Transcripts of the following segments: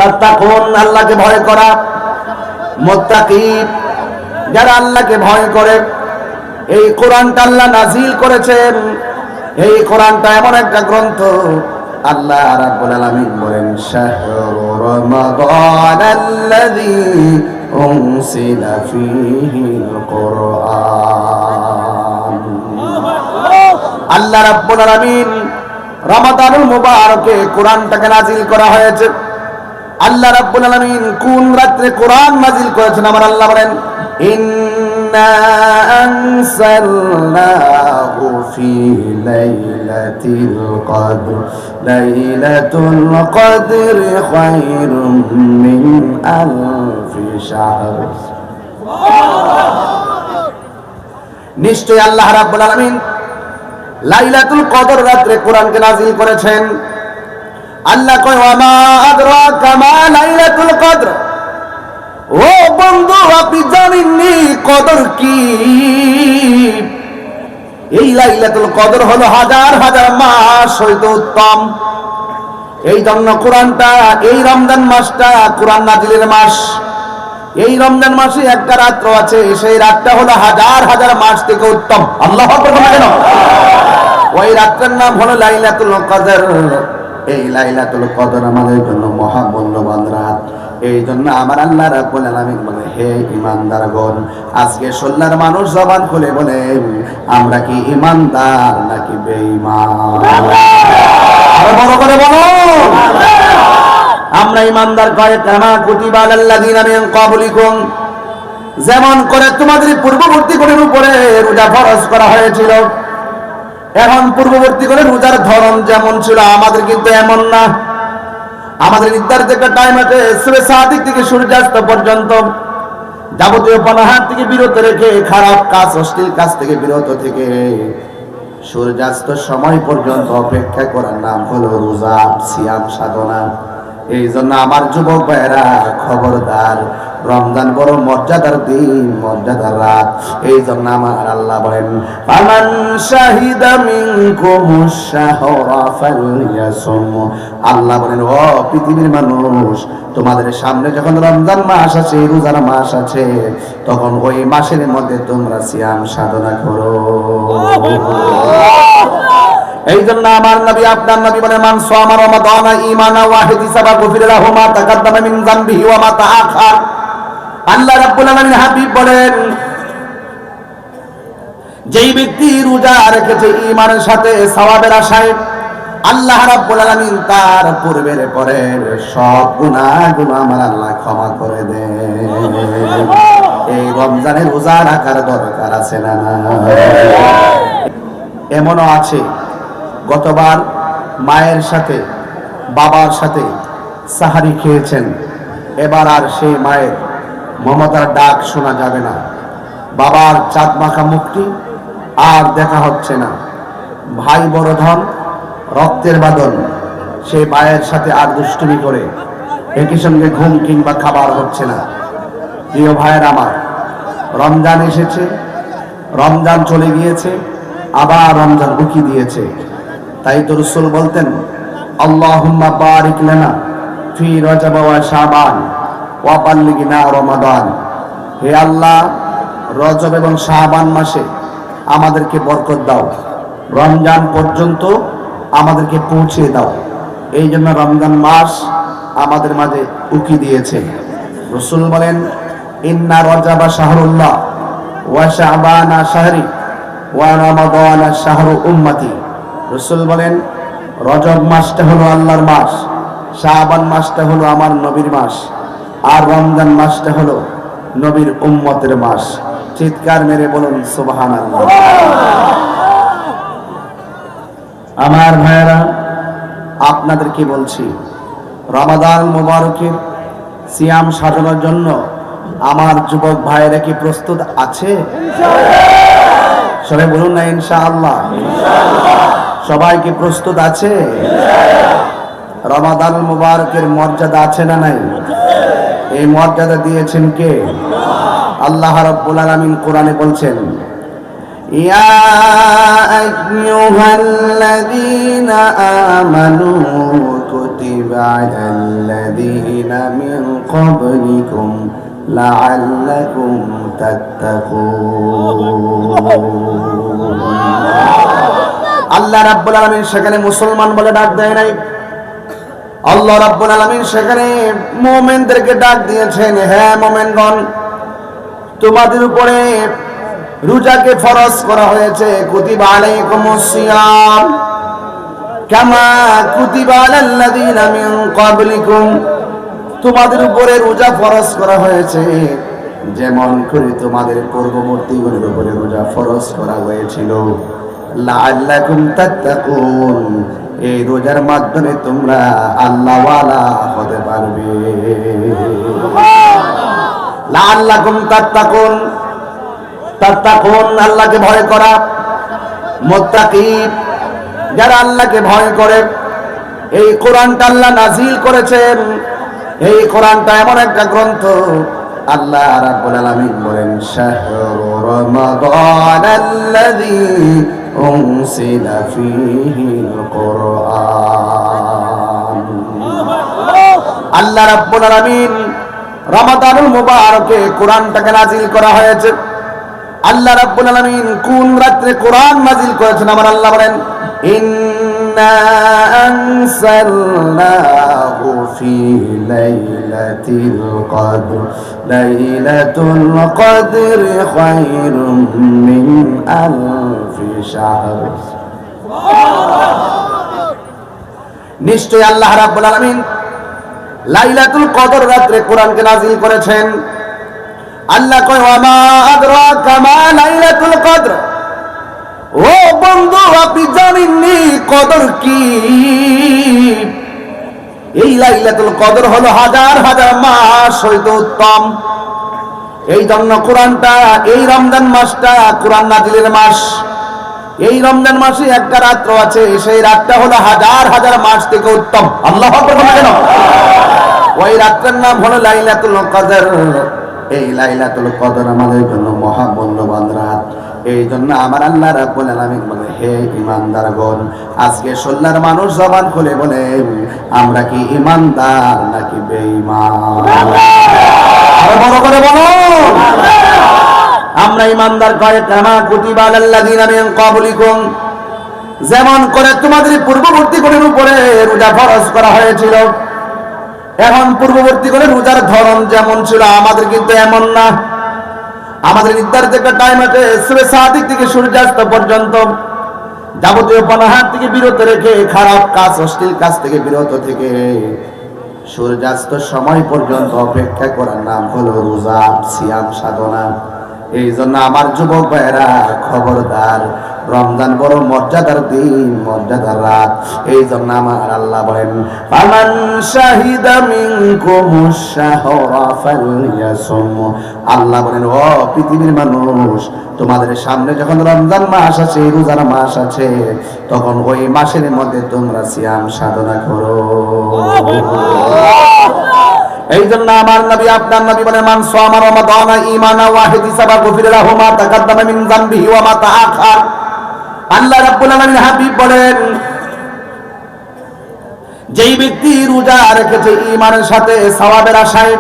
তাত্তাকুন আল্লাহকে ভয় করা, মুত্তাকি যারা আল্লাহকে ভয় করে। এই কোরআনটা আল্লাহ নাজিল করেছেন। এই কোরআনটা এমন একটা গ্রন্থ, আল্লাহ রাব্বুল আলামিন বলেন শাহরু রমাদানাল্লাযী উনসিলা ফীহিল কুরআন। আল্লাহ রাব্বুল আলামিন রমাদানুল মুবারকে কোরআনটাকে নাজিল করা হয়েছে। আল্লাহ রাব্বুল আলামিন কোন রাতে কোরআন নাজিল করেছেন? আমার আল্লাহ বলেন ইন্না আনসালনাহু ফি লাইলাতিল কদর লাইলাতুল কদর খায়রুম মিন আলফি শাহর। নিশ্চয় আল্লাহ রাব্বুল আলামিন লাইলাতুল কদর রাতে কোরআনকে নাজিল করেছেন। আল্লাহ কয় ওয়া মা আদরাকা মা লাইলাতুল কদর। ও বন্ধু, আপনি জানেননি কদর কি? এই লাইলাতুল কদর হলো হাজার হাজার মাস হইতে উত্তম। এই জন্য কোরআনটা, এই রমজান মাসটা কোরআন নাজিলের মাস। এই রমজান মাসে একটা রাত্র আছে, সেই রাতটা হলো হাজার হাজার মাস থেকে উত্তম। আল্লাহু আকবার বলেন। ওই রাতের নাম হলো লাইলাতুল কদর। এই লাইলাতুল কদর আমাদের জন্য মহামূল্যবান রাত। এই জন্য আমার আল্লাহ রাব্বুল আলামিন বলে, হে ঈমানদারগণ, আজকে সোল্লার মানুষ জবান খুলে বলে আমরা কি ঈমানদার নাকি বেঈমান? আরো বড় করে বলো, আমরা ঈমানদার। কয় কামা কুতিবা আলাল্লাযিনা মিন ক্বাবলিকুম, যেমন করে তোমাদের পূর্ববর্তী গণের উপরে রোজা ফরজ করা হয়েছিল। এখন পূর্ববর্তী গণের রোজার ধরন যেমন ছিল আমাদের কিন্তু এমন না। আমাদের নির্ধারিত একটা টাইম আছে, সূরা সাদিক থেকে সূর্যাস্ত পর্যন্ত যাবতীয় পানাহার থেকে বিরত রেখে, খারাপ কাজ অশ্লীল কাজ থেকে বিরত থেকে সূর্যাস্ত সময় পর্যন্ত অপেক্ষা করার নাম হলো রোজা, সিয়াম সাধনা। এই জন্য আমার যুবক ভাইরা খবরদার, রমজান বড় মর্যাদার দিন, মর্যাদার রাত। এই জন্য আমার আল্লাহ বলেন ফামান শাহিদা মিনকুমুশ শাহরা ফালইয়াসুম। আল্লাহ বলেন ও পৃথিবীর মানুষ, তোমাদের সামনে যখন রমজান মাস আছে, রোজার মাস আছে, তখন ওই মাসের মধ্যে তোমরা সিয়াম সাধনা করো। এই জন্য আমার নবী, আপনার নবী বলেন মান সামা রমাদানা ঈমানান ওয়া ইহতিসাবান গুফিরা লাহু মা তাকাদ্দামা মিন যামবিহি ওয়া মা তাআখার। আল্লাহ রাব্বুল আলামিন হাবিব বলেন, যেই ব্যক্তি রোজা রেখেছে ঈমানের সাথে সওয়াবের আশায়, আল্লাহ রাব্বুল আলামিন তার পূর্বের পরের সব গুনাহগুলো আমার আল্লাহ ক্ষমা করে দেন। এই রমজানে রোজা রাখার দরকার আছে না? এমনও আছে গতবার মায়ের সাথে বাবার সাথে সাহারি খেয়েছেন, এবার আর সেই মায়ের মমতার ডাক শোনা যাবে না। বাবার চাঁদ মাখা মুখটি আর দেখা হচ্ছে না। ভাই বড় ধন, রক্তের বাঁধন, সেই মায়ের সাথে আর দুষ্টুমি করে একই সঙ্গে ঘুম কিংবা খাবার হচ্ছে না। প্রিয় ভাইয়ের আমার, রমজান এসেছে, রমজান চলে গিয়েছে, আবার রমজান উকি দিয়েছে। তাই তো রাসূল বলতেন আল্লাহুম্মা বারিক লানা ফি রজব ওয়া শাবান ওয়া বাল্লিগনা রমাদান। হে আল্লাহ, রজব এবং শাবান মাসে আমাদেরকে বরকত দাও, রমজান পর্যন্ত আমাদেরকে পৌঁছে দাও। এই জন্য রমজান মাস আমাদের মাঝে উকি দিয়েছে। রাসূল বলেন ইন্না রজবা শাহরুল্লাহ ওয়া শাবানা শাহরি ওয়া রমাদানা শাহরু উম্মতি। রাসূল বলেন রজব মাসটা হলো আল্লাহর মাস, শাবান মাসটা হলো আমার নবীর মাস, আর রমজান মাসটা হলো নবীর উম্মতের মাস। চিৎকার মেরে বলুন সুবহানাল্লাহ। আমার ভাইয়েরা, আপনাদেরকে বলছি, রমাদান মুবারকের সিয়াম সাধনার জন্য আমার যুবক ভাইয়েরা কি প্রস্তুত আছে? সবাই বলুন না ইনশাআল্লাহ। সবাই কি প্রস্তুত আছে? রমাদান মুবারকের মর্যাদা আছে না নাই? এই মর্যাদা দিয়েছেন কে? আল্লাহ রাব্বুল আলামিন কোরআনে বলছেন ইয়া আইয়ুহাল্লাযীনা আমানু কুতিবা আলাল্লাযীনা মিন ক্বাবলিকুম লাআল্লাকুম তাত্তাকুন। আল্লাহ রাব্বুল আলামিন সেখানে মুসলমান বলে ডাক দেয় নাই, আল্লাহ রাব্বুল আলামিন সেখানে মুমিনদেরকে ডাক দিয়েছেন, হ্যাঁ মুমিনগণ, তোমাদের উপরে রোজাকে ফরজ করা হয়েছে। কুতিবা আলাইকুমুস সিয়াম কামা কুতিবা আলাল্লাযীনা মিন ক্বাবলিকুম, তোমাদের উপরে রোজা ফরজ করা হয়েছে যেমন করে তোমাদের পূর্ববর্তীদের উপরে রোজা ফরজ করা হয়েছিল। লাআল্লাকুম তাত্তাকুন, এই রোজার মাধ্যমে তোমরা আল্লাহওয়ালা হতে পারবে। লাআল্লাকুম তাত্তাকুন, তাত্তাকুন আল্লাহকে ভয় করা, মুত্তাকি যারা আল্লাহকে ভয় করে। এই কোরআনটা আল্লাহ নাজিল করেছেন, এই কোরআনটা এমন একটা গ্রন্থ, আল্লাহ রাব্বুল আলামিন বলেন শাহরু রমাদানাল্লাযী উনসিলা ফীহিল কুরআন। আল্লাহ রাব্বুল আলামিন রমাদানুল মুবারকে কোরআনটাকে নাজিল করা হয়েছে। আল্লাহ রাব্বুল আলামিন কোন রাতে কোরআন নাজিল করেছেন? আমার আল্লাহ বলেন ইন্না আনসালনাহু ফি লাইলাতিল কদর, লাইলাতুল কদরি খায়রুম মিন আলফি শাহর। নিশ্চয় আল্লাহ রাব্বুল আলামিন লাইলাতুল কদর রাতে কোরআনকে নাজিল করেছেন। আল্লাহ কয় ওয়া মা আদরাকা মা লাইলাতুল কদর, ও বন্ধু আপনি জানেননি কদর কি? এই লাইলাতুল কদর হলো হাজার হাজার মাস হইতে উত্তম। এই জন্য কোরআনটা, এই রমজান মাসটা কোরআন নাজিলের মাস। এই রমজান মাসে একটা রাত্র আছে, সেই রাতটা হলো হাজার হাজার মাস থেকে উত্তম। আল্লাহু আকবার বলেন। ওই রাতের নাম হলো লাইলাতুল কদর। এই লাইলাতুল কদর আমাদের জন্য মহামূল্যবান রাত। এই জন্য আমার আল্লাহ রাব্বুল আলামিন বলে, হে ঈমানদারগণ, আজকে সোল্লার মানুষ জবান খুলে বলে আমরা কি ঈমানদার নাকি বেঈমান? আরো বড় করে বলো, আমরা ঈমানদার। কয় কামা কুতিবা আলাল্লাযীনা মিন ক্বাবলিকুম, যেমন করে তোমাদের পূর্ববর্তীদের উপরে রোজা ফরজ করা হয়েছিল। এখন পূর্ববর্তী করে রোজার ধরন যেমন ছিল আমাদের কিন্তু এমন না। আমাদের নির্ধারিত একটা টাইম আছে, সূরা সাদিক থেকে সূর্যাস্ত পর্যন্ত যাবতীয় পানাহার থেকে বিরত রেখে, খারাপ কাজ অশ্লীল কাজ থেকে বিরত থেকে সূর্যাস্ত সময় পর্যন্ত অপেক্ষা করার নাম হলো রোজা, সিয়াম সাধনা। এই জন্য আমার যুবক ভাইয়েরা খবরদার, রমজান বড় মর্যাদার দিন, মর্যাদার রাত। এই জন্য আমার আল্লাহ বলেন ফামান শাহিদা মিনকুমুশ শাহরা ফালইয়াসুম। আল্লাহ বলেন ও পৃথিবীর মানুষ, তোমাদের সামনে যখন রমজান মাস আছে, রোজার মাস আছে, তখন ওই মাসের মধ্যে তোমরা সিয়াম সাধনা করো। এই জন্য আমার নবী, আপনার নবী বলেন মান সামা রমাদানা ঈমানা ওয়া ইহতিসাবা গুফিরা লাহু মা তাকাদ্দামা মিন যামবিহি ওয়া মা তাআখার। আল্লাহ রাব্বুল আলামিন হাবিব বলেন, যেই ব্যক্তি রোজা রেখেছে ঈমানের সাথে সওয়াবের আশায়,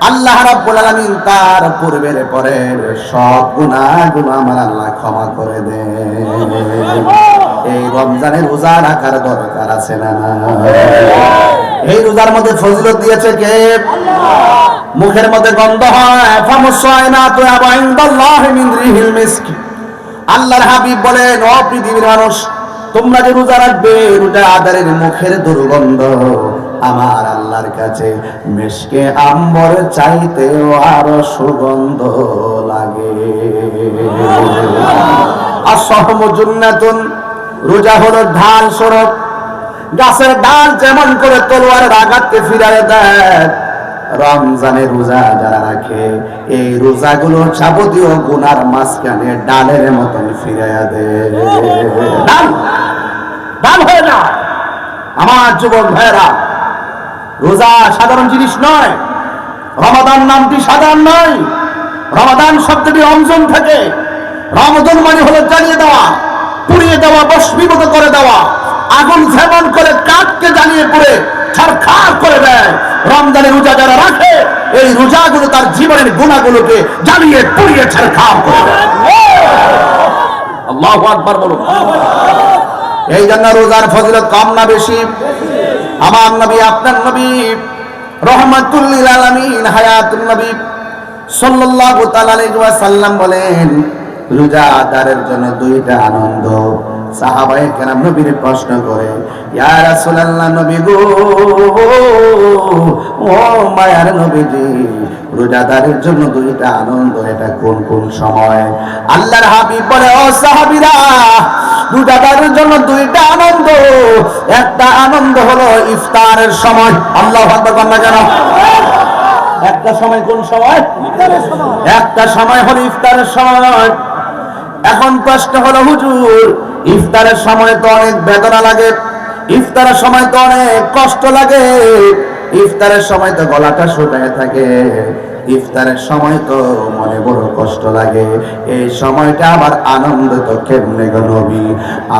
আল্লাহ রাব্বুল আলামিন তার পূর্বের পরের সব গুনাহগুলো আমার আল্লাহ ক্ষমা করে দেন। এই রমজানে রোজা রাখার দরকার আছে না? এই রোজার মধ্যে ফজিলত দিয়েছে কে? মুখের মধ্যে গন্ধ হয়, ফামুসাইনাতু ইনদাল্লাহি মিন রিহিল মিস্ক। আল্লাহর হাবিব বলেন ও পৃথিবীর মানুষ, তোমরা যে রোজা রাখবে, রোজা আদারের মুখের দুর্গন্ধ আমার আল্লাহর কাছে মিশকে আম্বর চাইতেও আরো সুগন্ধ লাগে। আসসাহমু জান্নাতুন, রোজা হলো ঢাল স্বরূপ। গাছের ডাল যেমন করে তলোয়ারের আঘাতকে ফিরায় দেয়, রমজানে রোজা যারা রাখে, এই রোজাগুলো যাবতীয় গুনার মাঝখানে ডালের মতন ফিরাইয়া দেয়। ডাল হয়ে না। আমার যুবক ভাইয়েরা, রোজা সাধারণ জিনিস নয়। রমাদান নামটি সাধারণ নয়। রমাদান শব্দটি রমজান থেকে। রমজান মানে হলো জ্বালিয়ে দেওয়া, পুড়িয়ে দেওয়া, ভস্মীভূত করে দেওয়া। আগুন যেমন করে কাঠকে জ্বালিয়ে পুড়ে ছারখার করে দেয়। রমজানের রোজা যারা রাখে এই রোজাগুলো তার জীবনের গুনাহগুলোকে জ্বালিয়ে পুড়িয়ে ছারখার করে দেয়। আল্লাহু আকবার বলুন। এই জন্য রোজার ফজিলত কম না বেশি? আমার নবী আপনার নবী রহমাতুল লিল আলামিন হায়াতুন নবী সাল্লাল্লাহু তাআলা আলাইহি ওয়াসাল্লাম বলেন, রোজাদারের জন্য দুইটা আনন্দ। সাহাবায়ে কেরাম নবীর প্রশ্ন করে, ইয়া রাসূলুল্লাহ, নবী গো, ও মায়ার নবীজি, রোজাদারের জন্য দুইটা আনন্দ, এটা কোন কোন সময়? আল্লাহর হাবিব বলে, ও সাহাবীরা, রোজাদারের জন্য দুইটা আনন্দ। একটা আনন্দ হলো ইফতারের সময়। আল্লাহু আকবার বলনা কেন? একটা সময় কোন সময়? একটা সময় হলো ইফতারের সময়। এখন প্রশ্ন হলো, হুজুর, ইফতারের সময় তো অনেক বেদনা লাগে, ইফতারের সময় তো অনেক কষ্ট লাগে, ইফতারের সময় তো গলাটা শুকিয়ে থাকে, ইফতারের সময় তো মনে বড় কষ্ট লাগে, এই সময়টা আবার আনন্দ তো কেমনে গো নবী?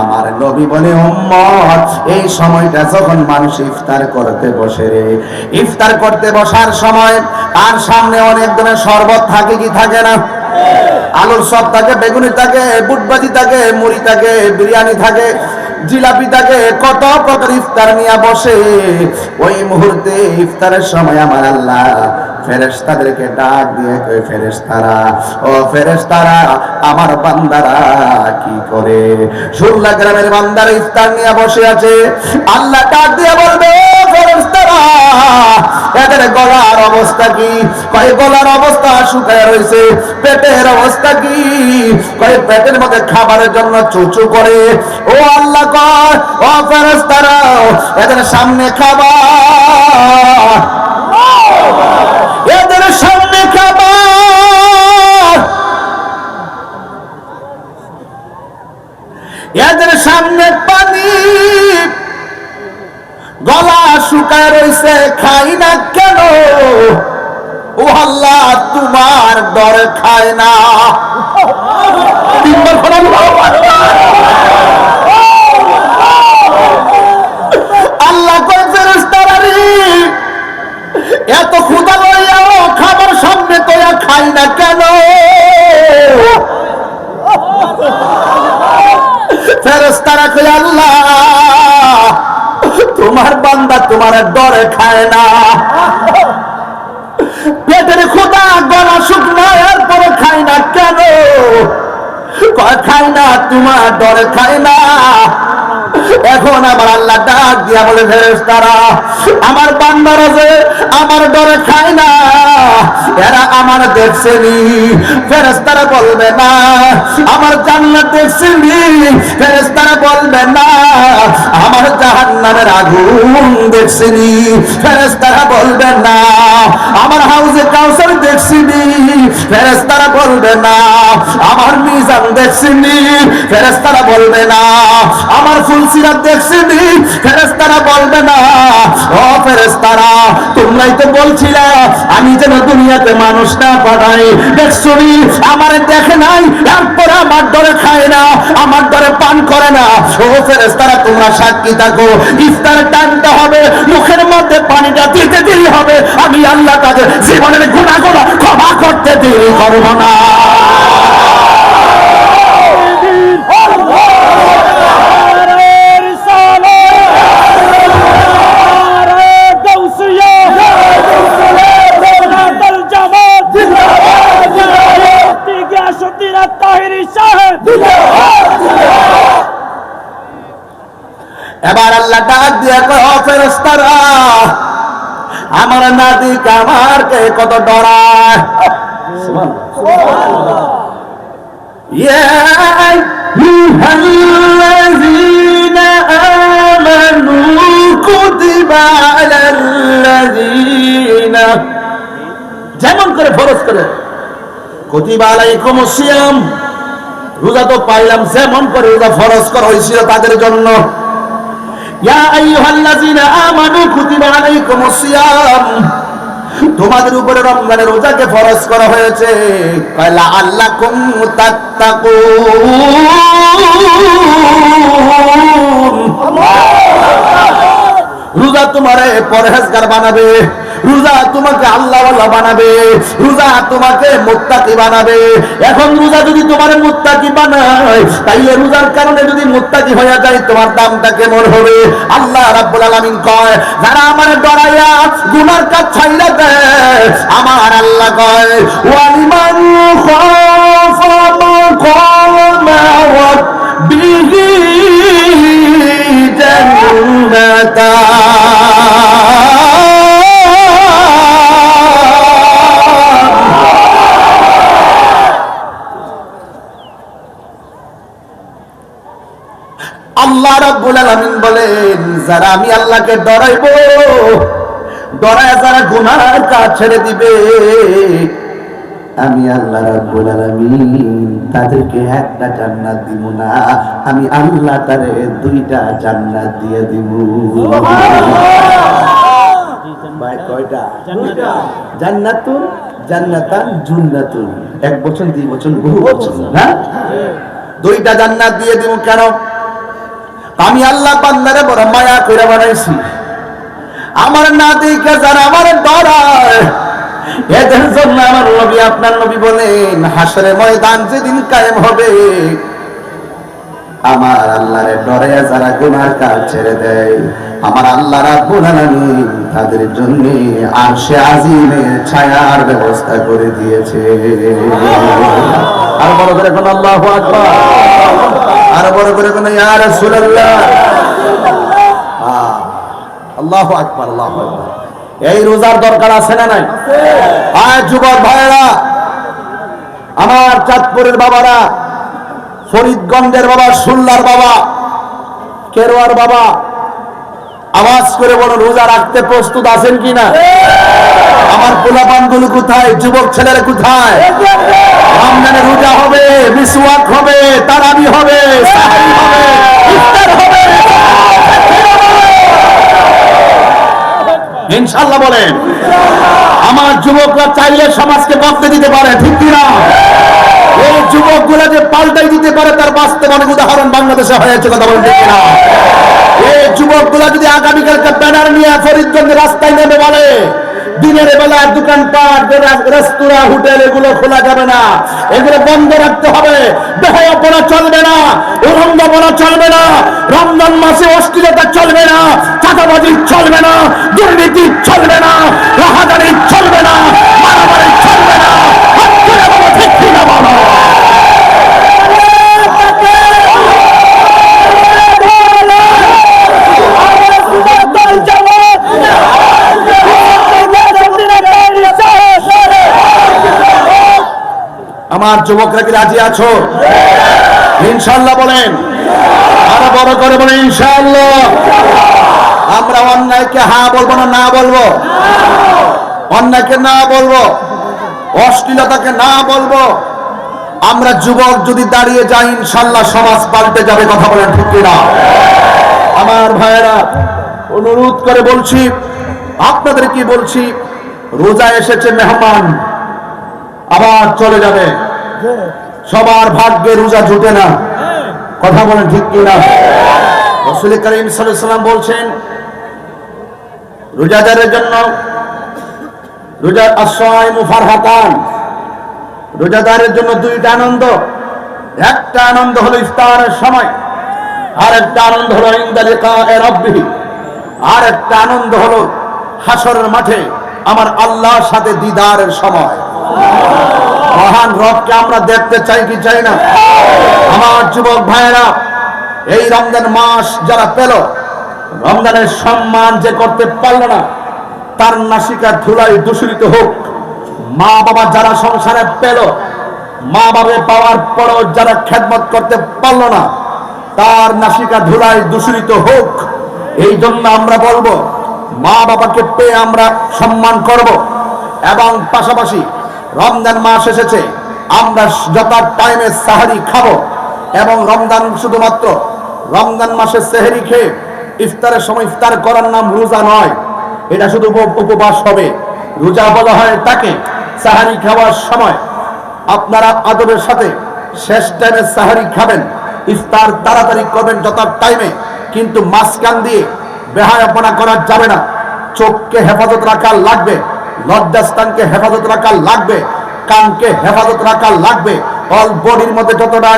আমার নবী বলে, উম্মত, এই সময়টা যখন মানুষ ইফতার করতে বসে রে, ইফতার করতে বসার সময় তার সামনে অনেক ধরনের শরবত থাকে কি থাকে না? আলুর চপ থাকে, বেগুনি থাকে, বুটবাজি থাকে, মুড়ি থাকে, বিরিয়ানি থাকে, জিলাপি থাকে, কত প্রকার ইফতার নিয়ে বসে। ওই মুহূর্তে ইফতারের সময় আমার আল্লাহ ফেরেশতাদেরকে ডাক দিয়ে কই, ফেরেশতারা, ও ফেরেশতারা, আমার বান্দারা কি করে? 16 গ্রামের বান্দারা ইফতার নিয়ে বসে আছে। আল্লাহ ডাক দিয়ে বলবে, ফেরেশতারা, এদের গলার অবস্থা কি? কয় গলার অবস্থা শুকায় রয়েছে। পেটের অবস্থা কি? কয় পেটের মধ্যে খাবারের জন্য চুচু করে। ও আল্লাহ কয়, ও ফেরেশতারা, এদের সামনে খাবার, এদের সামনে খাবার, এদের সামনে পানি, গলা শুকায় রয়েছে, খাই না কেন? ও আল্লাহ, তোমার ডরে খায় না। আল্লাহ কয়, ফেরেশতারা রে, এত ক্ষুধা লইয়াও খাবার সামনে তোরা খাই না কেন? ফেরেশতারা কয়, আল্লাহ, তোমার বান্দা তোমার ডরে খায় না। পেটের ক্ষুধা, গলা শুকনো, এরপরে খায় না কেন? কয় খায় না, তোমার ডরে খায় না। এখন আমার আল্লাহ ডাক দিয়া বলে, ফেরেশতারা, আমার বান্দারা যে আমার ডরে খায় না, এরা আমার দেখছেনি? ফেরেশতারা বলবে না। আমার জান্নাত দেখছেনি? ফেরেশতারা বলবে না। আমার জাহান্নামের আগুন দেখছেনি? ফেরেশতারা বলবে না। আমার হাউজে কাউসার দেখছেনি? ফেরেশতারা বলবে না। আমার মিজান দেখছেনি? ফেরেশতারা বলবে না। আমার ফুলসিরাত দেখছেনি? ফেরেশতারা বলবে না। ও ফেরেশতারা, তোমরাই তো বলছিলে আমি যেন দুনিয়াতে মানুষ না পাঠাই, দেখছনি আমার দেখে নাই, এরপরে আমার ডরে খায় না, আমার ডরে পান করে না। ও ফেরেশতারা, তোমরা সাক্ষী থাকো, ইফতার টানতে হবে, মুখের মধ্যে পানিটা দিতে দেরি হবে, আমি আল্লাহ তাদের জীবনের গুনাহগুলো ক্ষমা করতে দেরি করব না। এবার আল্লাহ ডাক দিয়ে কয়, ও ফেরেশতারা, আমার নাতি কামারকে কত ডরায়। সুবহানাল্লাহ। ইয়া আইয়ুহাল্লাযীনা আমানু কুতিবা আলাল্লাযীনা, যেমন করে ফরজ করে, কুতিবা আলাইকুমুস সিয়াম, রোজা তো পাইলাম, যেমন করে রোজা ফরজ করা হয়েছিল তাদের জন্য। ইয়া আইয়ুহাল্লাযীনা আমানু কুতিবা আলাইকুমুস সিয়াম, তোমাদের উপরে রমজানের রোজাকে ফরজ করা হয়েছে, লাআল্লাকুম তাত্তাকুন, রোজা তোমারে পরহেজগার বানাবে, রোজা তোমাকে আল্লাহওয়ালা বানাবে, রোজা তোমাকে মুত্তাকি বানাবে। এখন রোজা যদি তোমার মুত্তাকি বানায়, তাইলে রোজার কারণে যদি মুত্তাকি হয়ে যায়, তোমার দামটা কেমন হবে? আল্লাহ রাব্বুল আলামিন কয়, যারা আমারে ডরাইয়া গুনার কাজ ছাইরা দেয়, আমার আল্লাহ কয়, ওয়ালিমান খাফা মাকামা রাব্বিহি আল্লাহ রাব্বুল আলামিন বলেন, যারা আমি আল্লাহকে ডরাইবো, ডরায় যারা গুনার কাজ ছেড়ে দিবে, আমি আল্লাহ রাব্বুল আলামিন তাদেরকে একটা জান্নাত দিব না, আমি আল্লাহ তারে দুইটা জান্নাত দিয়ে দিব। ভাই কয়টা? জান্নাতুন, জান্নাতান, জুন্নাতুন। এক বছর, দুই বছর, বহু বছর, হ্যাঁ, দুইটা জান্নাত দিয়ে দিব। কেন? আমি আল্লাহ বান্দারে বড় মায়া করে বানাইছি। আমার না দেখে যারা আমার ডরায়, এদের জন্য আমার নবী, আপনার নবী বলেন, হাসরের ময়দান যেদিন কায়েম হবে, আমার আল্লাহরে ডরে যারা গুনার কাজ ছেড়ে দেয়, আমার আল্লাহ রাব্বুল আলামিন তাদের জন্য আরশে আজিমের ছায়ার ব্যবস্থা করে দিয়েছে। আর বড় করে কোন আল্লাহু আকবার, আর বড় করে কোন ইয়া রাসূলুল্লাহ, আল্লাহু আকবার, আল্লাহু আকবার। এই রোজার দরকার আছে না নাই? আয় যুবক ভাইরা, আমার চাঁদপুরের বাবারা, ফরিদগঞ্জের বাবা, সুল্লার বাবা, কেরোয়ার বাবা, আওয়াজ করে বলুন, রোজা রাখতে প্রস্তুত আছেন কিনা? আমার পোলাপানগুলো কোথায়? যুবক ছেলেরা কোথায়? রমজানে রোজা হবে, মিসওয়াক হবে, তারাবি হবে, সাহরি হবে, ইফতার হবে, ইনশাআল্লাহ বলেন। আমার যুবকরা চাইলে সমাজকে বদলে দিতে পারে, ঠিক কিনা? এই যুবকগুলো যে পাল্টাই দিতে পারে, তার বাস্তব অনেক উদাহরণ বাংলাদেশে হয়েছে, কথা বলেন, ঠিক কিনা? এই যুবকগুলো যদি আগামীকালকে ব্যানার নিয়ে ফরিদগঞ্জের রাস্তায় নেমে বলে, দিনের বেলা দোকানপাট, রেস্তোরাঁ, হোটেল এগুলো খোলা যাবে না, এগুলো বন্ধ রাখতে হবে, বেহায়াপনা চলবে না, উলঙ্গপনা চলবে না, রমজান মাসে অশ্লীলতা চলবে না, চাঁদাবাজি চলবে না, দুর্নীতি চলবে না, রাহাজানি চলবে না, মারামারি চলবে না, ঠিক কিনা বলো? আমার যুবকরা কি রাজি আছো? ইনশাআল্লাহ বলেন, আরো বড় করে বলেন ইনশাআল্লাহ। আমরা অন্যায়কে হ্যাঁ বলবো না, না বলবো? অন্যায়কে না বলবো, অশ্লীলতাকে না বলবো। আমরা যুবক যদি দাঁড়িয়ে যাই, ইনশাআল্লাহ সমাজ পাল্টে যাবে, কথা বলেন, ঠিক কিনা? আমার ভাইয়েরা, অনুরোধ করে বলছি, আপনাদের কি বলছি, রোজা এসেছে মেহমান, আবার চলে যাবে। সবার ভাগ্যে রোজা জুটে না, কথা বলেন, ঠিক কিনা? রাসূল করিম সাল্লাল্লাহু আলাইহি ওয়াসাল্লাম বলছেন, রোজাদারের জন্য রোজা আস-সাইমু ফারহাতান, রোজাদারের জন্য দুইটা আনন্দ। একটা আনন্দ হলো ইফতারের সময়, আর একটা আনন্দ হলো ইনদা লিকায়ে রাব্বিহি, আর একটা আনন্দ হলো হাসরের মাঠে আমার আল্লাহর সাথে দিদারের সময়। মহান রবকে আমরা দেখতে চাই কি চাই না? আমার যুবক ভাইয়েরা, এই রমজান মাস যারা পেল, রমজানের সম্মান যে করতে পারল না, তার নাসিকা ধুলায় দূষিত হোক। মা বাবা যারা সংসারে পেল, মা বাবা পাওয়ার পরও যারা খেদমত করতে পারল না, তার নাসিকা ধুলায় দূষিত হোক। এই জন্য আমরা বলবো, মা বাবাকে পেয়ে আমরা সম্মান করব, এবং পাশাপাশি রমজান মাস এসেছে, আমরা যত টাইমে সাহারি খাবো, এবং রমজান শুধুমাত্র রমজান মাসে সেহরি খেয়ে ইফতারের সময় ইফতার করার নাম রোজা নয়, এটা শুধু উপবাস হবে। রোজা বলা হয় তাকে। সাহারি খাওয়ার সময় আপনারা আদবের সাথে শেষ টাইমে সাহারি খাবেন, ইফতার তাড়াতাড়ি করবেন যত টাইমে, কিন্তু মাঝখান দিয়ে বেহায়াপনা করা যাবে না। চোখকে হেফাজত রাখা লাগবে, লজ্জাস্থানকে হেফাজত রাখা লাগবে, কানকে হেফাজত রাখা লাগবে। অল বডির মধ্যে যতটা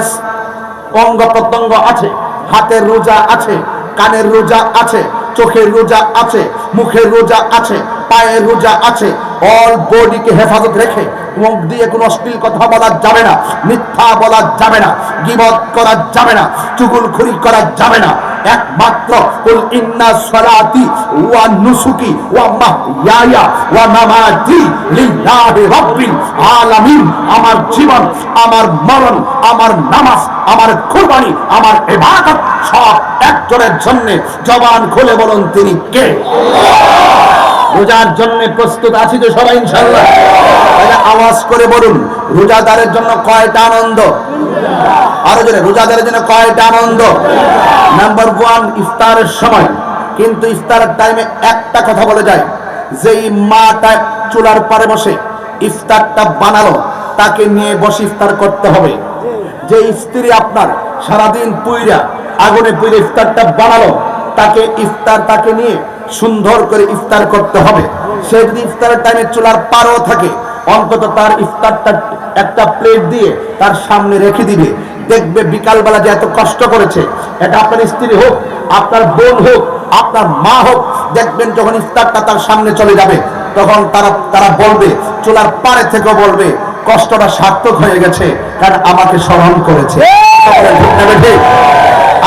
অঙ্গ প্রত্যঙ্গ আছে, হাতের রোজা আছে, কানের রোজা আছে, চোখের রোজা আছে, মুখের রোজা আছে, পায়ের রোজা আছে। অল বডিকে হেফাজত রেখে মুখ দিয়ে কোনো অশ্লীল কথা বলা যাবে না, মিথ্যা বলা যাবে না, গীবত করা যাবে না, চুগলখড়ি করা যাবে না। একমাত্র কুল ইন্না সালাতি ওয়া নুসুকি ওয়া মাহইয়ায়া ওয়া মামাতি লিল্লাহি রাব্বিল আলামিন। আমার জীবন, আমার মরণ, আমার নামাজ, আমার কুরবানি, আমার ইবাদত সব একজনের জন্য। জবান খুলে বলুন তিনি কে? রোজার জন্য প্রস্তুত আছি তো সবাই ইনশাআল্লাহ? আওয়াজ করে বলুন, রোজাদারের জন্য কয়টা আনন্দ? আরো জোরে, রোজাদারের জন্য কয়টা আনন্দ? নাম্বার 1, ইফতারের সময়। কিন্তু ইফতারের টাইমে একটা কথা বলে যায়, যেই মাটা চুলার পারে বসে ইফতারটা বানালো তাকে নিয়ে বসে ইফতার করতে হবে। যে স্ত্রী আপনার সারাদিন পুইরা আগুনে পুইরা ইফতারটা বানালো তাকে নিয়ে সুন্দর করে ইফতার করতে হবে। সে যদি ইফতারের টাইমে চুলার পারও থাকে, অন্তত তার ইফতারটা একটা প্লেট দিয়ে তার সামনে রেখে দিবে। দেখবে বিকালবেলা যে এত কষ্ট করেছে, এটা আপনার স্ত্রী হোক, আপনার বোন হোক, আপনার মা হোক, দেখবেন যখন ইফতারটা তার সামনে চলে যাবে তখন তারা বলবে, চুলার পারে থেকে বলবে, কষ্টটা সার্থক হয়ে গেছে, কারণ আমাকে স্মরণ করেছে।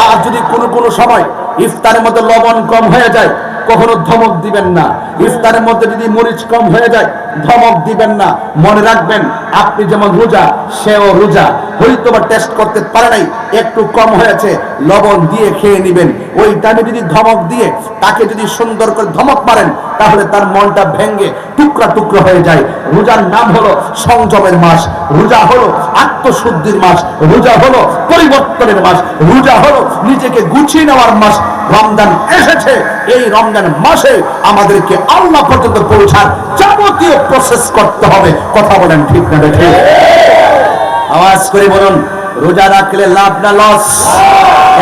আর যদি কোনো সময় ইফতারের মধ্যে লবণ কম হয়ে যায়, কখনো ধমক দিবেন না। ইফতারের মধ্যে যদি মরিচ কম হয়ে যায়, ধমক দিবেন না। মনে রাখবেন, আপনি যেমন রোজা, সেও রোজা। হয়তো বা টেস্ট করতে পারে নাই, একটু কম হয়েছে, লবণ দিয়ে খেয়ে নেবেন। ওই টাইমে যদি ধমক দিয়ে তাকে যদি সুন্দর করে ধমক মারেন, তাহলে তার মনটা ভেঙে টুকরা টুকরা হয়ে যায়। রোজার নাম হলো সংযমের মাস, রোজা হলো আত্মশুদ্ধির মাস, রোজা হলো পরিবর্তনের মাস, রোজা হলো নিজেকে গুছিয়ে নেওয়ার মাস। রমজান এসেছে, এই রমজান মাসে আমাদেরকে আল্লাহ পর্যন্ত পৌঁছার যাবতীয় প্রসেস করতে হবে। কথা বলেন ঠিক না ঠিক? আওয়াজ করে বলুন, রোজা রাখলে লাভ না লস?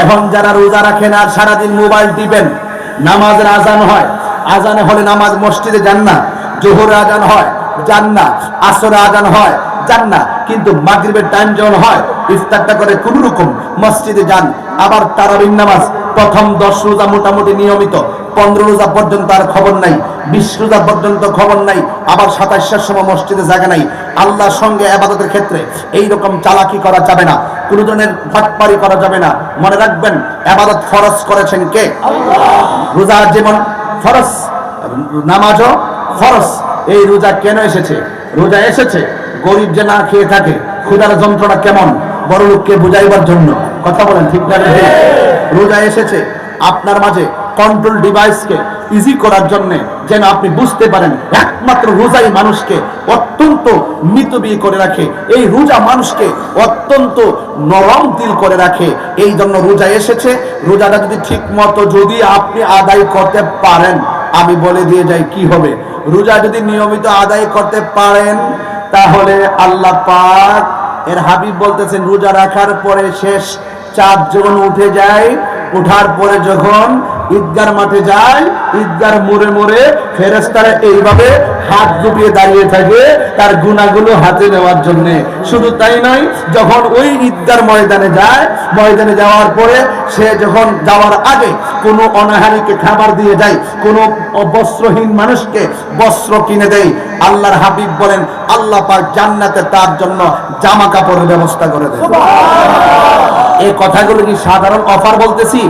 এখন যারা রোজা রাখেন আর সারাদিন মোবাইল টিপেন, নামাজের আজান হয়, আজানে হলে নামাজ মসজিদে যান না, জোহরে আজান হয় যান না, আসরে আজান হয় যান না, কিন্তু মাগরিবের টাইম যখন হয় ইফতারটা করে কোন রকম মসজিদে যান। আবার তারাবির নামাজ প্রথম 10 রোজা মোটামুটি নিয়মিত, 15 রোজা পর্যন্ত আর খবর নাই, 20 রোজা পর্যন্ত খবর নাই, আবার 27টার সময় মসজিদে জায়গা নাই। আল্লাহর সঙ্গে ইবাদতের ক্ষেত্রে এই রকম চালাকি করা যাবে না, কোনো ধরনের ফাটপারি করা যাবে না। মনে রাখবেন, ইবাদত ফরজ করেছেন কে? আল্লাহ। রোজা যেমন ফরজ, নামাজও ফরজ। এই রোজা কেন এসেছে? রোজা এসেছে গরিব যে না খেয়ে থাকে, ক্ষুধার যন্ত্রণা কেমন, বড় লোককে বুঝাইবার জন্য। কথা বলেন ঠিক না? রোজা এসেছে আপনার মাঝে কন্ট্রোল ডিভাইসকে ইজি করার জন্য, যেন আপনি বুঝতে পারেন একমাত্র রোজাই মানুষকে অত্যন্ত মিতব্যয়ী করে রাখে। এই রোজা মানুষকে অত্যন্ত নরম দিল করে রাখে। এই জন্য রোজা এসেছে। রোজাটা যদি ঠিক মতো যদি আপনি আদায় করতে পারেন, আমি বলে দিয়ে যাই কি হবে। রোজা যদি নিয়মিত আদায় করতে পারেন, তাহলে আল্লাহ পাক এর হাবিব বলতেছেন, রোজা রাখার পরে শেষ চাঁদ যখন উঠে যায়, উঠার পরে যখন ঈদগার মাঠে যায়, ঈদগার মোড়ে মোড়ে ফেরেশতারা এইভাবে হাত গুটিয়ে দাঁড়িয়ে থাকে তার গুনাহগুলো হাতে নেওয়ার জন্য। শুধু তাই নয়, যখন ওই ঈদগার ময়দানে যায়, ময়দানে যাওয়ার পরে সে যখন যাওয়ার আগে কোনো অনাহারীকে খাবার দিয়ে যায়, কোনো বস্ত্রহীন মানুষকে বস্ত্র কিনে দেয়, আল্লাহর হাবিব বলেন আল্লাহ পাক জান্নাতে তার জন্য জামা কাপড়ের ব্যবস্থা করে দেয়। এই কথাগুলো কি সাধারণ অফার বলতেছি?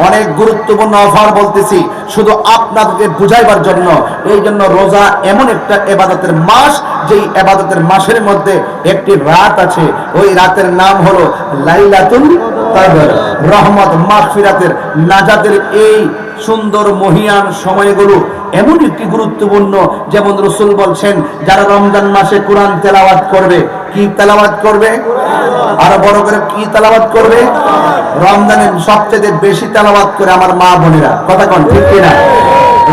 অনেক গুরুত্বপূর্ণ অফার বলতেছি, শুধু আপনাদেরকে বুঝাইবার জন্য। এই জন্য রোজা এমন একটা ইবাদতের মাস, যেই ইবাদতের মাসের মধ্যে একটি রাত আছে, ওই রাতের নাম হলো লাইলাতুল কদর। রহমত, মাগফিরাতের, নাজাতের এই সুন্দর মহিয়ান সময়গুলো এমন একটি গুরুত্বপূর্ণ। যেমন রাসূল বলছেন, যারা রমজান মাসে কোরআন তেলাওয়াত করবে, কি তেলাওয়াত করবে? আরো বড় করে কি তেলাওয়াত করবে? রমজানে সবচেয়ে বেশি তেলাওয়াত করে আমার মা বোনেরা। কথা কোন ঠিক কিনা?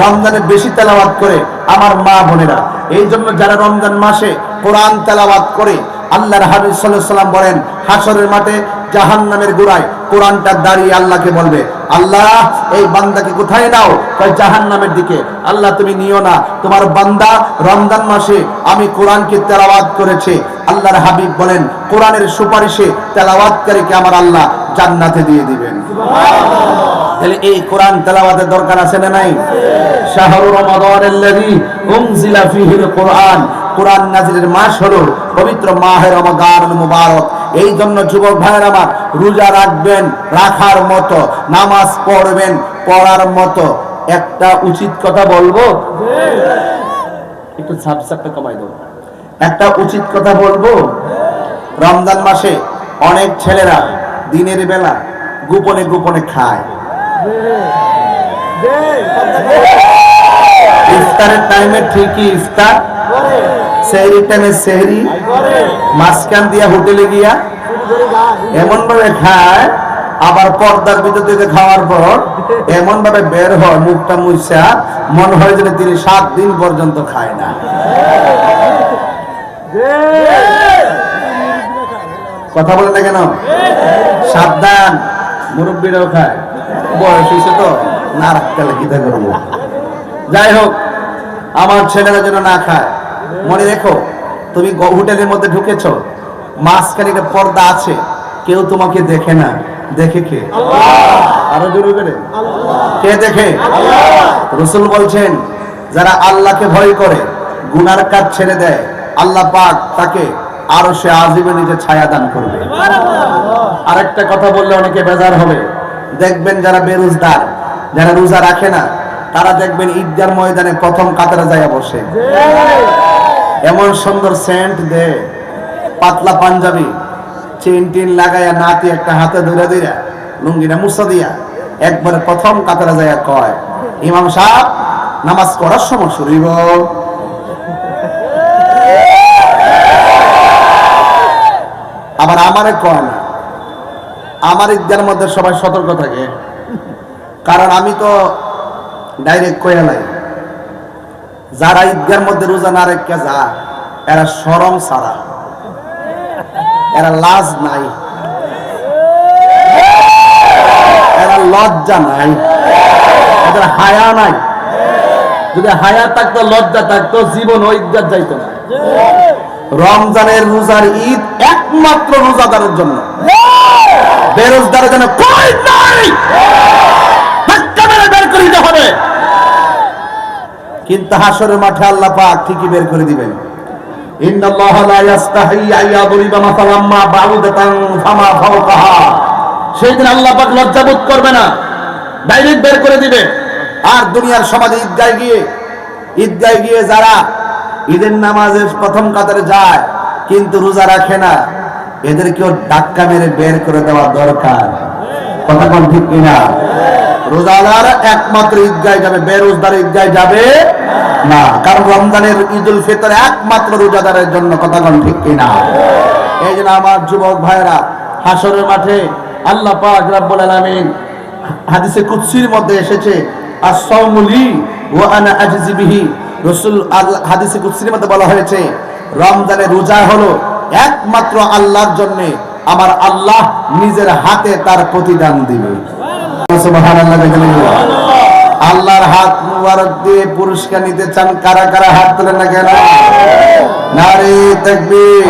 রমজানে বেশি তেলাওয়াত করে আমার মা বোনেরা। এই জন্য যারা রমজান মাসে কোরআন তেলাওয়াত করে, আল্লাহর হাবিব সাল্লাল্লাহু আলাইহি ওয়াসাল্লাম বলেন, হাসরের মাঠে জাহান্নামের গোড়ায় কোরআনটা দাঁড়িয়ে আল্লাহকে বলবে, আল্লাহ এই বান্দাকে কোথায় নাও? কয় জাহান্নামের দিকে। আল্লাহ তুমি নিও না, তোমার বান্দা রমজান মাসে আমি কোরআনকে তেলাওয়াত করেছে। আল্লাহর হাবিব বলেন, কোরআনের সুপারিশে তেলাওয়াতকারীকে আমার আল্লাহ জান্নাতে দিয়ে দিবেন। তাহলে এই কোরআন তেলাওয়াতের দরকার আছে না নাই? শাহরু রমাদানাল্লাযী উনজিলা ফীহিল কোরআন, কোরআন নাযিলের মাস হলো পবিত্র মাহে রমাদানুল মুবারক। এই জন্য যুবক ভাইয়ের আমার, রোজা রাখবেন রাখার মতো, নামাজ পড়বেন পড়ার মতো। একটা উচিত কথা বলবো, একটু সাবসাবটা কমাই দাও। একটা উচিত কথা বলবো, রমজান মাসে অনেক ছেলেরা দিনের বেলা গোপনে গোপনে খায়। ইফতারের টাইমে ঠিকই ইফতার, সেহরির টাইমে সেহরি, মাঝখান দিয়া হোটেলে গিয়া এমন ভাবে খায়, আবার পর্দার ভিতর থেকে খাওয়ার পর এমন ভাবে বের হয় মুখটা মুইসা, মনে হয় যে তিনি 7 দিন পর্যন্ত খায় না। কথা বলেন না কেন? সাবধান, মুরব্বীরাও খায়, বয়স হয়েছে তো, না রাখতে কি করবো। যাই হোক, আমার ছেলেরা যেন না খায়। মনে রেখো, তুমি হোটেলের মধ্যে ঢুকেছো, মাঝখানে একটা পর্দা আছে, কেউ তোমাকে দেখে না। দেখে কে? আরো জোরে করে, কে দেখে? রাসূল বলছেন, যারা আল্লাহকে ভয় করে গুনার কাজ ছেড়ে দেয়, আল্লাহ পাক তাকে আরশে আজিমে নিজে ছায়া দান করবে। আরেকটা কথা বললে অনেকে বেজার হবে, দেখবেন যারা বেরোজগার, যারা রোজা রাখে না, তারা দেখবেন ঈদগার ময়দানে প্রথম কাতারে যায় বসে। এমন সুন্দর সেন্ট দে, পাতলা পাঞ্জাবি, চেন টিন লাগাইয়া, নাতি একটা হাতে ধরে দিয়া, লুঙ্গিটা মুছা দিয়া একবারে প্রথম কাতারে যায় কয়, ইমাম সাহেব নামাজ পড়ার সময় শুরুইব। আবার আমারে কয় না। আমার ঈদগার মধ্যে সবাই সতর্ক থাকে, কারণ আমি তো ডাইরেক্ট কয়ে লাই, যারা ঈদগার মধ্যে রোজা না রেখে যা, এরা শরম ছাড়া, এরা লাজ নাই, এরা লজ্জা নাই, এদের হায়া নাই। যদি হায়া থাকতো, লজ্জা থাকতো, জীবন ও ঈদগাহ যাইতো না। রমজানের রোজার ঈদ একমাত্র রোজাদারের জন্য, বেরোজগারের জন্য কই নাই, বের করে দিতে হবে। কিন্তু হাসরের মাঠে আল্লাহ পাক ঠিকই বের করে দিবেন। ইন্নাল্লাহা লা ইস্তাহি আইয়াদরিবা মাসালাম মা বাউদাতান ফামা ফাওকাহা। সেদিন আল্লাহ পাক লজ্জাবোধ করবে না, ডাইরেক্ট বের করে দিবে। আর দুনিয়ার সমাজে ঈদগাহে গিয়ে যারা ঈদের নামাজের প্রথম কাতারে যায় কিন্তু রোজা রাখে না, এদেরকেও ধাক্কা মেরে বের করে দেওয়া দরকার। কথা কোন ঠিক কিনা? রোজাদার একমাত্র ঈদগাহে যাবে, বেরোজদার ঈদগাহে যাবে না, কারণ রমজানের ঈদুল ফিতর একমাত্র রোজাদারের জন্য। কথা কোন ঠিক কিনা? এই জন্য আমার যুবক ভাইরা, হাসরের মাঠে আল্লাহ পাক রব্বুল আলামিন হাদিসে কুদসির মধ্যে এসেছে, আস-সাওমু লি ওয়া আনা আজজি বিহি। রাসূল হাদিসে কুদসির মধ্যে বলা হয়েছে, রমজানের রোজা হলো একমাত্র আল্লাহর জন্য, আমার আল্লাহ নিজের হাতে তার প্রতিদান দিবে। সুবহানাল্লাহ। আল্লাহর হাত মুবারক দিয়ে পুরস্কার নিতে চান কারা কারা? হাত তোলেন না কেন? নারে তাকবীর,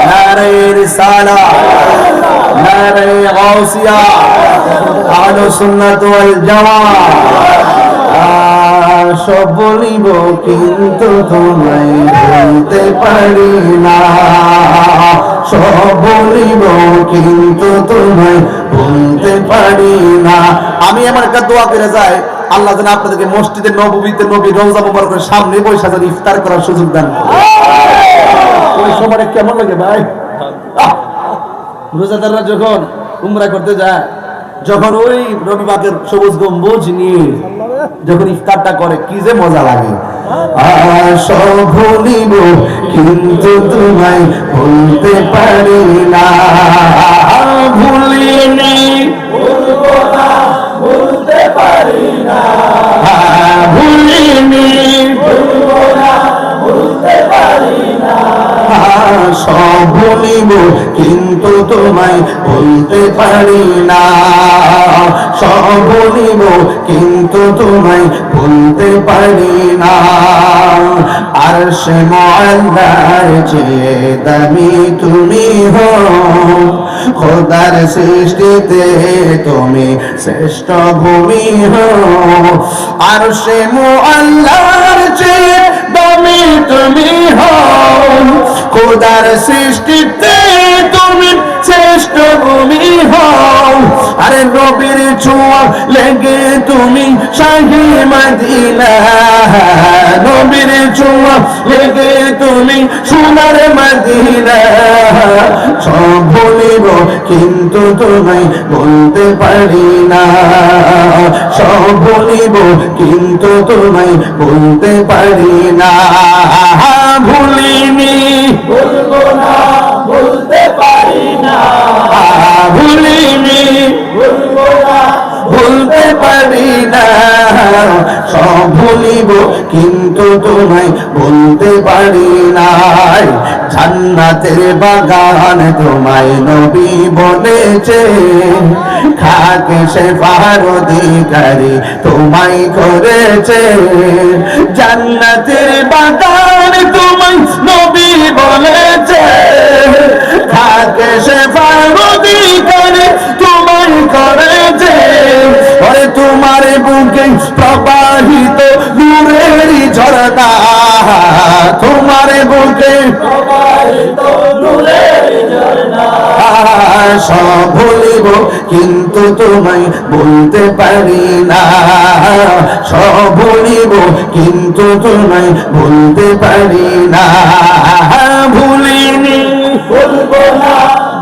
নারে রিসালাহ, নারে গাউসিয়া, আহলুস সুন্নাত ওয়াল জামাআহ। সব বলিব কিন্তু তোমায় বলতে পারি না, সব বলিব কিন্তু তোমায় বলতে পারি না। আমি আমার একটা দোয়া করে যাই, আল্লাহ যেন আপনাদেরকে মসজিদে নববীতে নবীর রওজা মুবারকের সামনে বসে যেন ইফতার করার সুযোগ দেন। ওই সময় কেমন লাগে ভাই? রোজাদাররা যখন উমরা করতে যায়, যখন ওই নবী পাকের সবুজ গম্বুজ নিয়ে যখন ইফতারটা করে, কি যে মজা লাগে। সব ভুলিব কিন্তু তোমায় বলতে পারি না, ভুলিনি ভুলবো না বলতে পারি না, ভুলিনি ভুলবো না বলতে পারি না। সব ভুলিব কিন্তু তোমায় ভুলতে পারি না, সব ভুলিব কিন্তু তোমায় ভুলতে পারি না। আরশে মুআল্লার চেয়ে দামি তুমি হও, খোদার সৃষ্টিতে তুমি শ্রেষ্ঠ ভূমি হও। আরশে মুআল্লার চেয়ে দামি তুমি হও, খোদার সৃষ্টিতে তুমি শ্রেষ্ঠ ভূমি হও। আরে নবীর ছোঁয়া লেগে তুমি শাহী মদিনা, নবীর ছোঁয়া লেগে তুমি সোনার মদিনা। সব ভুলিব কিন্তু তোমায় বলতে পারি না, সব ভুলিব কিন্তু তোমায় বলতে পারি না। ভুলিনি ভুলবো না বলতে পারি না, ভুলিনি ভুলবো না ভুলতে পারি না। সব ভুলিব কিন্তু তোমায় বলতে পারি না। জান্নাতের বাগান তোমায় নবী বলেছে, খাকে সে পাহাড় অধিকারী তোমায় করেছে। জান্নাতের বাগান তোমায় নবী বলেছে, খাকে সে পাহাড় অধিকারী তোমায় করেছে। ওরে তোমার বুকে প্রবাহিত নূরের ঝরনা, তোমার বুকে প্রবাহিত নূরের ঝরনা। সব ভুলিব কিন্তু তোমায় বলতে পারি না, সব ভুলিব কিন্তু তোমায় বলতে পারি না। ভুলিনি ভুলবো না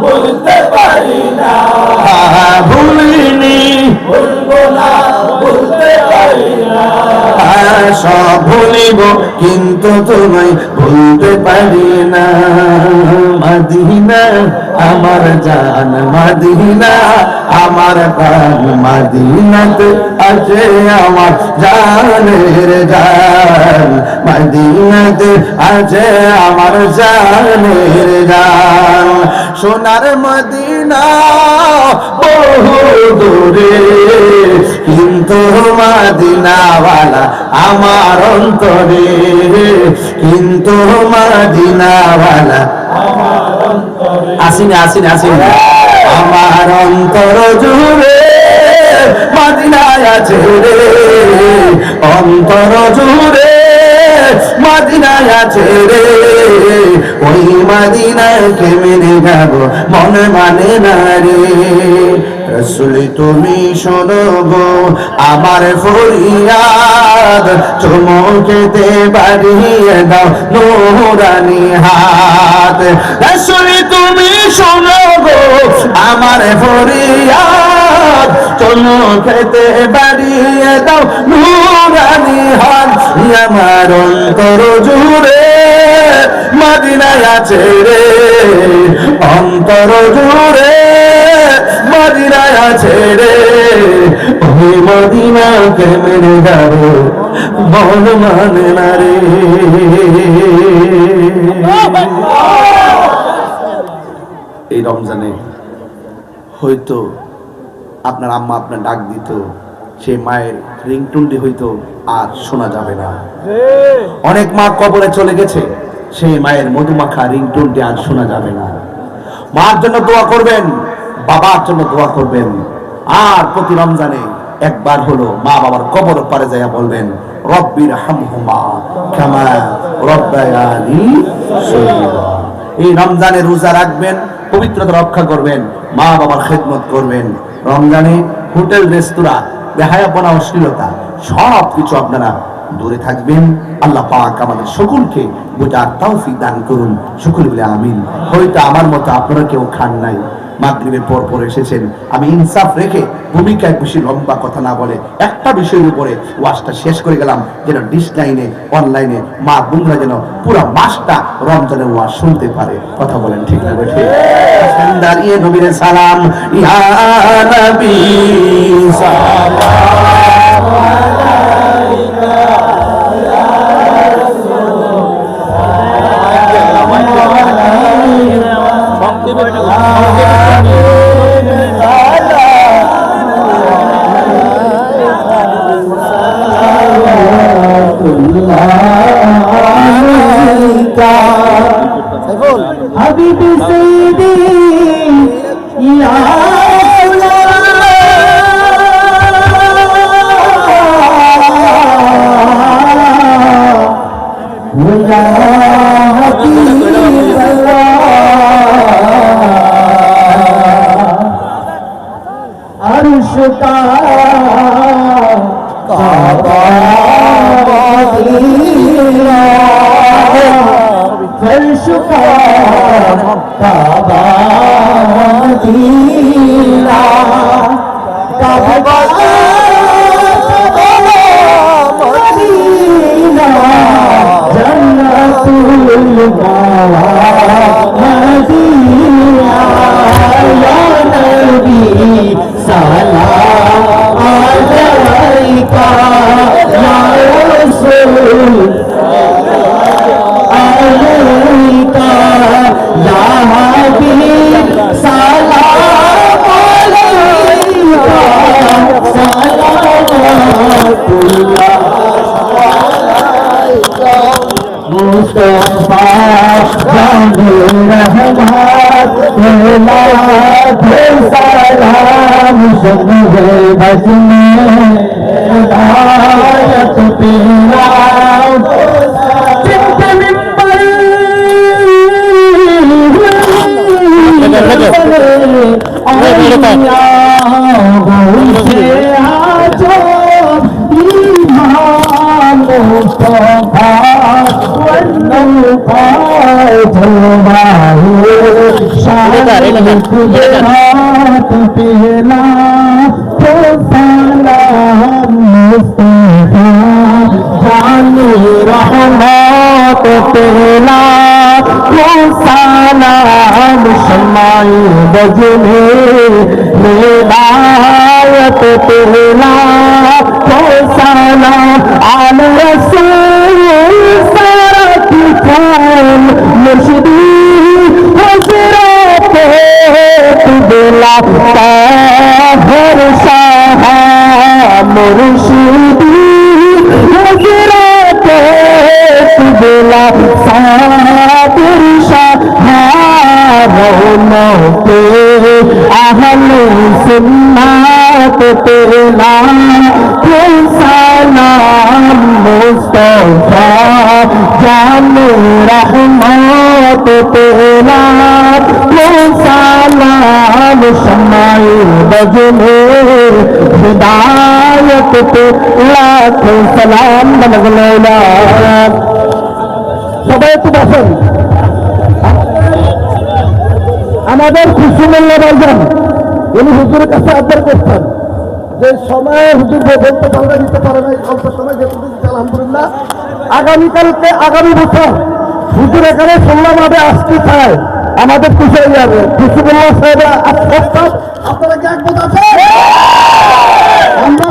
বলতে পারি না, ভুলিনি ভুলবো না বলতে পারি না। সব ভুলিব কিন্তু তোমায় বলতে পারি না। মদিনা আমার জান, মদিনা আমার প্রাণ, মদিনাতে আছে আমার জানের জান, মদিনাতে আছে আমার জানের জান। সোনার মদিনা বহু দূরে কিন্তু মদিনাওয়ালা আমার অন্তরে, কিন্তু মদিনাওয়ালা আসিনা আসিনা আসিনা আমার অন্তর জুড়ে মদিনায় আছে রে, অন্তর জুড়ে মদিনায় আছে রে। ওই মদিনায় কেমনে যাব মন মানে না রে। রাসূল তুমি শোনো গো আমার ফরিয়াদ, চুমুকেতে বাড়িয়ে দাও নূরানি হাত। রাসূল তুমি শোনো গো আমার ফরিয়াদ, চুমুকেতে বাড়িয়ে দাও নূরানি হাত। আমার অন্তর জুড়ে মদিনায় আছে রে, অন্তর জুড়ে মদিনায় আছে রে। ওই মদিনা কেমনে যাব মন মানে না রে। এই রমজানে হয়তো আপনার আম্মা আপনার ডাক দিত, সেই মায়ের রিংটুনটি হয়তো আর শোনা যাবে না। অনেক মা কবরে চলে গেছে, সেই মায়ের মধুমাখা রিংটুনটি আর শোনা যাবে না। মার জন্য দোয়া করবেন, বাবার জন্য দোয়া করবেন। আর প্রতি রমজানে একবার হলো মা বাবার কবর পারে যাইয়া বলবেন রব্বির হামহুমা কামা রব্বায়ানি সগীরা। এই রমজানে রোজা রাখবেন, পবিত্রতা রক্ষা করবেন, মা বাবার খেদমত করবেন। রমজানে হোটেল রেস্তোরাঁ বেহায়াপনা অশ্লীলতা সব কিছু আপনারা দূরে থাকবেন। আল্লাহ পাক আমাদের সকলকে বোঝার তৌফিক দান করুন, সকলে বলে আমিন। হয়তো আমার মতো আপনারা কেউ খান নাই, মাগরিবের পর পর এসেছেন। আমি ইনসাফ রেখে ভূমিকায় বেশি লম্বা কথা না বলে একটা বিষয়ের উপরে ওয়াজটা শেষ করে গেলাম, যেন ডিসলাইনে অনলাইনে মা বন্ধুরা যেন পুরো মাসটা রমজানের ওয়াজ শুনতে পারে। কথা বলেন ঠিক না বেঠিক? দাঁড়িয়ে নবীর সালাম, ইয়া নবী সালাম আলাইকা ইয়া রাসূল का हबीब सईदी या अर्श का काबा मदीना फर्श का काबा मदीना काबा मदीना जन्नतुल मदीना या नबी सलाम अलैका या रसूल अलैका या हबीब सलाम अलैका सलावतुल्लाह मुस्तफा जाने रहमत तेरा सलाम सुबह बजने हिदायत तेरा चिंतन पर आजो ईमान मुस्तफा शान कुदरत पहला तो सलाम मुस्तफा जान रहमत पहला तो सलाम शमाई बजने हिदायत पहला तो सलाम आल रसूल मुर्शिदी हजरत तुबला ताहर शाह मुर्शिदी हजरत तुबला सादिर शाह मौला के अहले सुन्नत तेरा सलाम मुस्तफा जान रहमत तेरा सलाम शमाई बजने हिदायत पे लाख सलाम लगलेला সবাই একটু বসেন আমাদের খুশিমুল্লাহ ভাইজান উনি হুজুরের কাছে আবদার করতেন যে সময় হুজুর বলতে পারবে দিতে পারে না এই অল্প সময় যেটুকু আলহামদুলিল্লাহ আগামীকালকে আগামী বছর হুজুর এখানে শুনলামভাবে আসতে চায় আমাদের খুশিমুল্লাহ সাহেবের প্রস্তাব আপনারা কি একমত আছেন আমরা